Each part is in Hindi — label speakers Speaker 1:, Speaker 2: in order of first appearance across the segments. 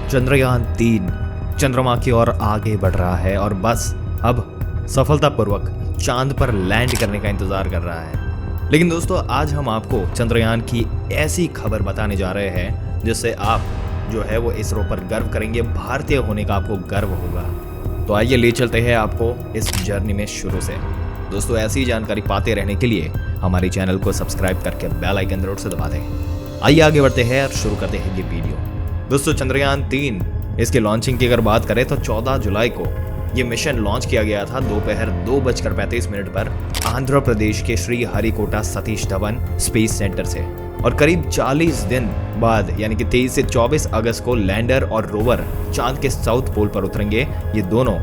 Speaker 1: चंद्रयान 3 चंद्रमा की ओर आगे बढ़ रहा है और बस अब सफलतापूर्वक चांद पर लैंड करने का इंतजार कर रहा है। लेकिन दोस्तों, आज हम आपको चंद्रयान की ऐसी खबर बताने जा रहे हैं जिससे आप जो है वो इसरो पर गर्व करेंगे, भारतीय होने का आपको गर्व होगा। तो आइए ले चलते हैं आपको इस जर्नी में शुरू से। दोस्तों, ऐसी जानकारी पाते रहने के लिए हमारे चैनल को सब्सक्राइब करके बेल आइकन जरूर से दबा दें। आइए आगे बढ़ते हैं और शुरू करते हैं ये वीडियो। दोस्तों, चंद्रयान 3 इसके लॉन्चिंग की अगर बात करें तो 14 जुलाई को ये मिशन लॉन्च किया गया था दोपहर 2:35 पर आंध्र प्रदेश के श्री हरिकोटा सतीश धवन स्पेस सेंटर से। और करीब 40 दिन बाद यानी कि 23 से 24 अगस्त को लैंडर और रोवर चांद के साउथ पोल पर उतरेंगे। ये दोनों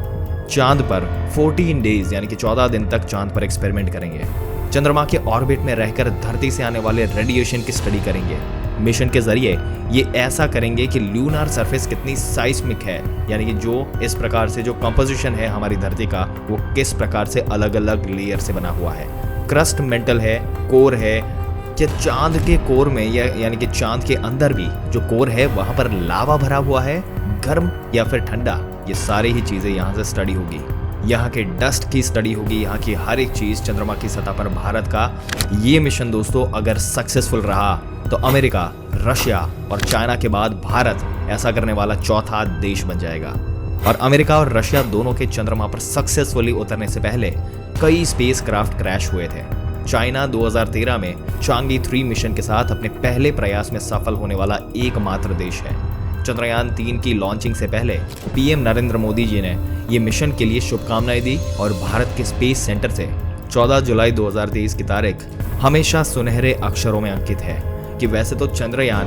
Speaker 1: चांद पर 14 डेज यानी कि 14 दिन तक चांद पर एक्सपेरिमेंट करेंगे। चंद्रमा के ऑर्बिट में रहकर धरती से आने वाले रेडिएशन की स्टडी करेंगे। मिशन के जरिए ये ऐसा करेंगे कि ल्यूनार सरफेस कितनी साइस्मिक है, यानी कि जो इस प्रकार से जो कंपोजिशन है हमारी धरती का, वो किस प्रकार से अलग अलग लेयर से बना हुआ है। क्रस्ट मेंटल है, कोर है, क्या चांद के कोर में यानी कि चांद के अंदर भी जो कोर है वहां पर लावा भरा हुआ है, गर्म या फिर ठंडा, ये सारी ही चीजें यहाँ से स्टडी होगी। यहाँ के डस्ट की स्टडी होगी, यहाँ की हर एक चीज चंद्रमा की सतह पर भारत का ये मिशन दोस्तों अगर सक्सेसफुल रहा तो अमेरिका, रशिया और चाइना के बाद भारत ऐसा करने वाला चौथा देश बन जाएगा। और अमेरिका और रशिया दोनों के चंद्रमा पर सक्सेसफुली उतरने से पहले कई स्पेसक्राफ्ट क्रैश हुए थे। चाइना 2013 में चांगी 3 मिशन के साथ अपने पहले प्रयास में सफल होने वाला एकमात्र देश है। चंद्रयान 3 की लॉन्चिंग से पहले पीएम नरेंद्र मोदी जी ने ये मिशन के लिए शुभकामनाएं दी और भारत के स्पेस सेंटर से 14 जुलाई 2023 की तारीख हमेशा सुनहरे अक्षरों में अंकित है कि वैसे तो चंद्रयान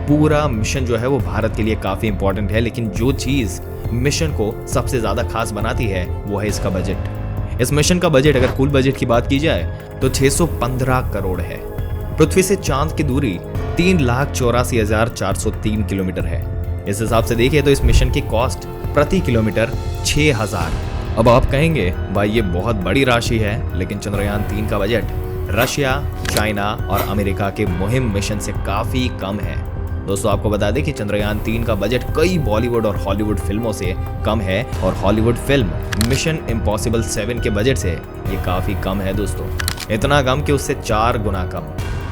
Speaker 1: पूरा मिशन जो है वो भारत के लिए काफी इंपॉर्टेंट है, लेकिन जो चीज मिशन को सबसे ज्यादा खास बनाती है वो है इसका बजट। इस मिशन का बजट, अगर कुल बजट की बात की जाए तो 615 करोड़ है। पृथ्वी से चांद की दूरी 3,84,403 किलोमीटर है। इस हिसाब से देखिए तो इस मिशन की कॉस्ट प्रति किलोमीटर 6,000। अब आप कहेंगे भाई ये बहुत बड़ी राशि है, लेकिन चंद्रयान 3 का बजट रशिया, चाइना और अमेरिका के मुहिम मिशन से काफी कम है। दोस्तों, आपको बता दें कि चंद्रयान 3 का बजट कई बॉलीवुड और हॉलीवुड फिल्मों से कम है और हॉलीवुड फिल्म मिशन इम्पॉसिबल 7 के बजट से ये काफी कम है दोस्तों, इतना कम कि उससे 4 गुना कम।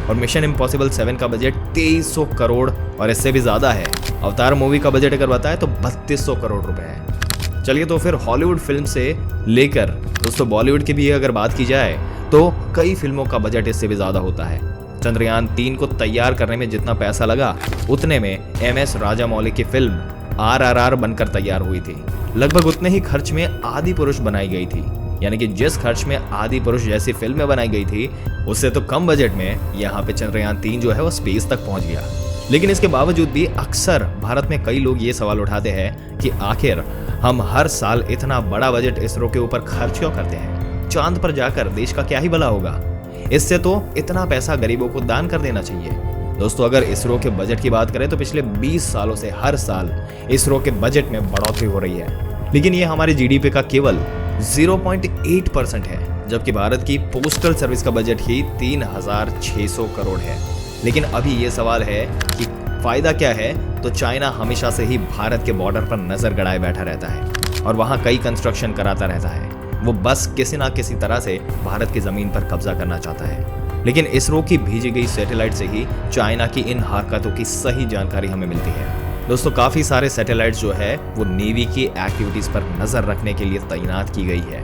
Speaker 1: और मिशन इम्पॉसिबल 7 का बजट 2300 करोड़ और इससे भी ज्यादा है। अवतार मूवी का बजट अगर बताएं तो 3200 करोड़ रुपए है। चलिए तो फिर हॉलीवुड फिल्म से लेकर दोस्तों बॉलीवुड की भी अगर बात की जाए तो कई फिल्मों का बजट इससे भी ज्यादा होता है। चंद्रयान 3 को तैयार करने में जितना पैसा लगा उतने में MS राजामौली की फिल्म RRR बनकर तैयार हुई थी। लगभग उतने ही खर्च में आदि पुरुष बनाई गई थी, यानी कि जिस खर्च में आदि पुरुष जैसी फिल्में बनाई गई थी उससे तो कम बजट में यहाँ पे चंद्रयान 3 जो है वो स्पेस तक पहुंच गया। लेकिन इसके बावजूद भी अक्सर भारत में कई लोग ये सवाल उठाते हैं कि आखिर हम हर साल इतना बड़ा बजट इसरो के ऊपर खर्च क्यों करते हैं? चांद पर जाकर देश का क्या ही भला होगा? इससे तो इतना पैसा गरीबों को दान कर देना चाहिए। दोस्तों, अगर इसरो के बजट की बात करें तो पिछले 20 सालों से हर साल इसरो के बजट में बढ़ोतरी हो रही है, लेकिन ये हमारे GDP का केवल 0.8% है, जबकि भारत की पोस्टल सर्विस का बजट ही 3,600 करोड़ है। लेकिन अभी ये सवाल है कि फायदा क्या है? तो चाइना हमेशा से ही भारत के बॉर्डर पर नजर गड़ाए बैठा रहता है और वहां कई कंस्ट्रक्शन कराता रहता है। वो बस किसी ना किसी तरह से भारत की जमीन पर कब्जा करना चाहता है। लेकिन इसरो की भेजी गई सैटेलाइट से ही चाइना की इन हरकतों की सही जानकारी हमें मिलती है। दोस्तों, काफी सारे सैटेलाइट जो है वो नेवी की एक्टिविटीज पर नजर रखने के लिए तैनात की गई है।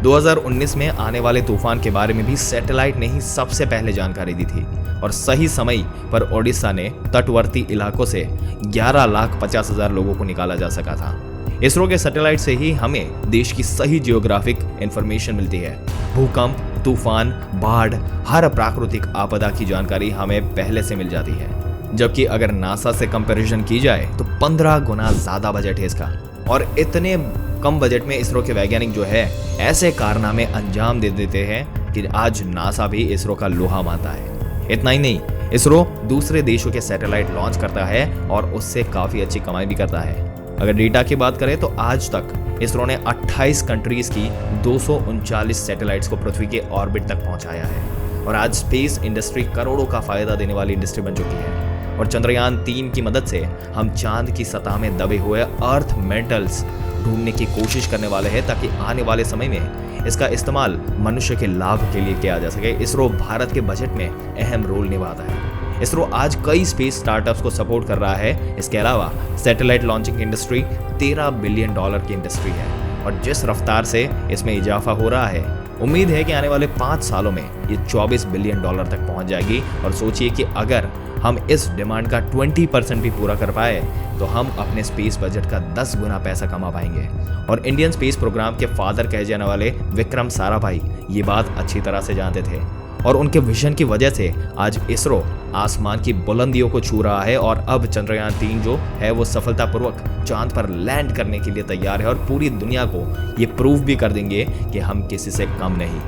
Speaker 1: 2019 में आने वाले तूफान के बारे में भी सैटेलाइट ने ही सबसे पहले जानकारी दी थी और सही समय पर ओडिशा ने तटवर्ती इलाकों से 11,50,000 लोगों को निकाला जा सका था। इसरो के सैटेलाइट से ही हमें देश की सही जियोग्राफिक इंफॉर्मेशन मिलती है। भूकंप, तूफान, बाढ़, हर प्राकृतिक आपदा की जानकारी हमें पहले से मिल जाती है। जबकि अगर नासा से कंपैरिजन की जाए तो 15 गुना ज्यादा बजट है इसका। और इतने कम बजट में इसरो के वैज्ञानिक जो है ऐसे कारनामे अंजाम दे देते हैं कि आज नासा भी इसरो का लोहा मानता है। इतना ही नहीं, इसरो दूसरे देशों के सैटेलाइट लॉन्च करता है और उससे काफी अच्छी कमाई भी करता है। अगर डेटा की बात करें तो आज तक इसरो ने 28 कंट्रीज की 239 सैटेलाइट्स को पृथ्वी के ऑर्बिट तक पहुंचाया है और आज स्पेस इंडस्ट्री करोड़ों का फायदा देने वाली इंडस्ट्री बन चुकी है। और चंद्रयान 3 की मदद से हम चांद की सतह में दबे हुए अर्थ मेटल्स ढूंढने की कोशिश करने वाले हैं, ताकि आने वाले समय में इसका इस्तेमाल मनुष्य के लाभ के लिए किया जा सके। इसरो भारत के बजट में अहम रोल निभाता है। इसरो आज कई स्पेस स्टार्टअप्स को सपोर्ट कर रहा है। इसके अलावा सैटेलाइट लॉन्चिंग इंडस्ट्री $13 बिलियन की इंडस्ट्री है, और जिस रफ्तार से इसमें इजाफा हो रहा है, उम्मीद है कि आने वाले 5 सालों में ये $24 बिलियन तक पहुंच जाएगी। और सोचिए कि अगर हम इस डिमांड का 20% भी पूरा कर पाए तो हम अपने स्पेस बजट का 10 गुना पैसा कमा पाएंगे। और इंडियन स्पेस प्रोग्राम के फादर कहे जाने वाले विक्रम साराभाई ये बात अच्छी तरह से जानते थे, और उनके विजन की वजह से आज इसरो आसमान की बुलंदियों को छू रहा है। और अब चंद्रयान 3 जो है वो सफलतापूर्वक चांद पर लैंड करने के लिए तैयार है, और पूरी दुनिया को ये प्रूव भी कर देंगे कि हम किसी से कम नहीं।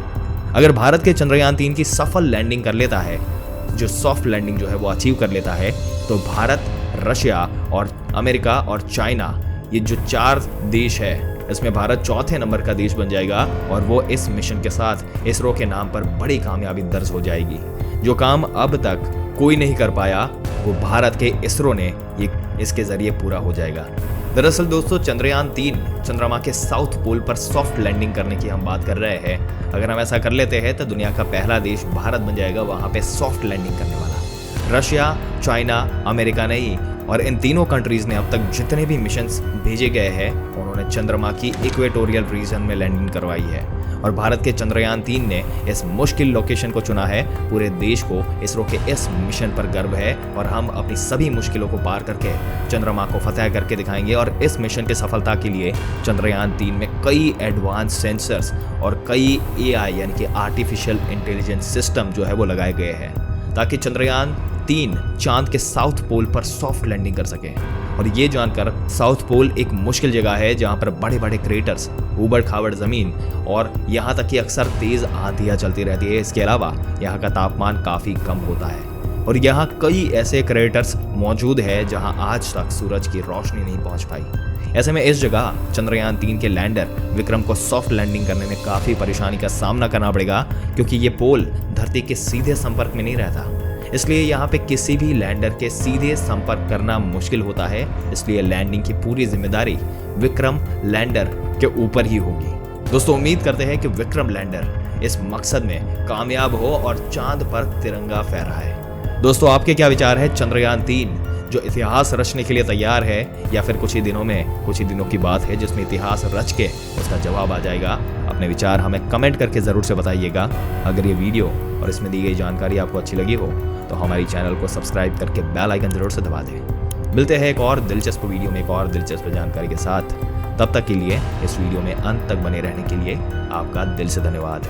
Speaker 1: अगर भारत के चंद्रयान 3 की सफल लैंडिंग कर लेता है, जो सॉफ्ट लैंडिंग जो है वो अचीव कर लेता है, तो भारत, रशिया और अमेरिका और चाइना, ये जो 4 देश है, इसमें भारत चौथे नंबर का देश बन जाएगा। और वो इस मिशन के साथ इसरो के नाम पर बड़ी कामयाबी दर्ज हो जाएगी। जो काम अब तक कोई नहीं कर पाया, वो भारत के इसरो ने ये इसके जरिए पूरा हो जाएगा। दरअसल दोस्तों, चंद्रयान 3 चंद्रमा के साउथ पोल पर सॉफ्ट लैंडिंग करने की हम बात कर रहे हैं। अगर हम ऐसा कर लेते हैं तो दुनिया का पहला देश भारत बन जाएगा वहां पे सॉफ्ट लैंडिंग करने वाला। रशिया, चाइना, अमेरिका नहीं, और इन तीनों कंट्रीज ने अब तक जितने भी मिशंस भेजे गए हैं, उन्होंने चंद्रमा की इक्वेटोरियल रीजन में लैंडिंग करवाई है। और भारत के चंद्रयान 3 ने इस मुश्किल लोकेशन को चुना है। पूरे देश को इसरो के इस मिशन पर गर्व है, और हम अपनी सभी मुश्किलों को पार करके चंद्रमा को फतेह करके दिखाएंगे। और इस मिशन की सफलता के लिए चंद्रयान 3 में कई एडवांस सेंसर्स और कई AI यानी कि आर्टिफिशियल इंटेलिजेंस सिस्टम जो है वो लगाए गए हैं, ताकि चंद्रयान 3 चांद के साउथ पोल पर सॉफ्ट लैंडिंग कर सके। और ये जानकर साउथ पोल एक मुश्किल जगह है जहां पर बड़े बड़े क्रेटर्स, ऊबड़ खाबड़ जमीन, और यहाँ तक कि अक्सर तेज आंधियां चलती रहती है। इसके अलावा यहाँ का तापमान काफी कम होता है, और यहाँ कई ऐसे क्रेटर्स मौजूद है जहाँ आज तक सूरज की रोशनी नहीं पहुँच पाई। ऐसे में इस जगह चंद्रयान 3 के लैंडर विक्रम को सॉफ्ट लैंडिंग करने में काफी परेशानी का सामना करना पड़ेगा, क्योंकि ये पोल धरती के सीधे संपर्क में नहीं रहता। इसलिए यहाँ पे किसी भी लैंडर के सीधे संपर्क करना मुश्किल होता है। इसलिए लैंडिंग की पूरी जिम्मेदारी विक्रम लैंडर के ऊपर ही होगी। दोस्तों, उम्मीद करते हैं कि विक्रम लैंडर इस मकसद में कामयाब हो और चांद पर तिरंगा फहराए। दोस्तों, आपके क्या विचार है? चंद्रयान 3 जो इतिहास रचने के लिए तैयार है, या फिर कुछ ही दिनों की बात है जिसमें इतिहास रच के उसका जवाब आ जाएगा? अपने विचार हमें कमेंट करके जरूर से बताइएगा। अगर ये वीडियो और इसमें दी गई जानकारी आपको अच्छी लगी हो तो हमारी चैनल को सब्सक्राइब करके बेल आइकन जरूर से दबा दें। मिलते हैं एक और दिलचस्प वीडियो में एक और दिलचस्प जानकारी के साथ। तब तक के लिए इस वीडियो में अंत तक बने रहने के लिए आपका दिल से धन्यवाद।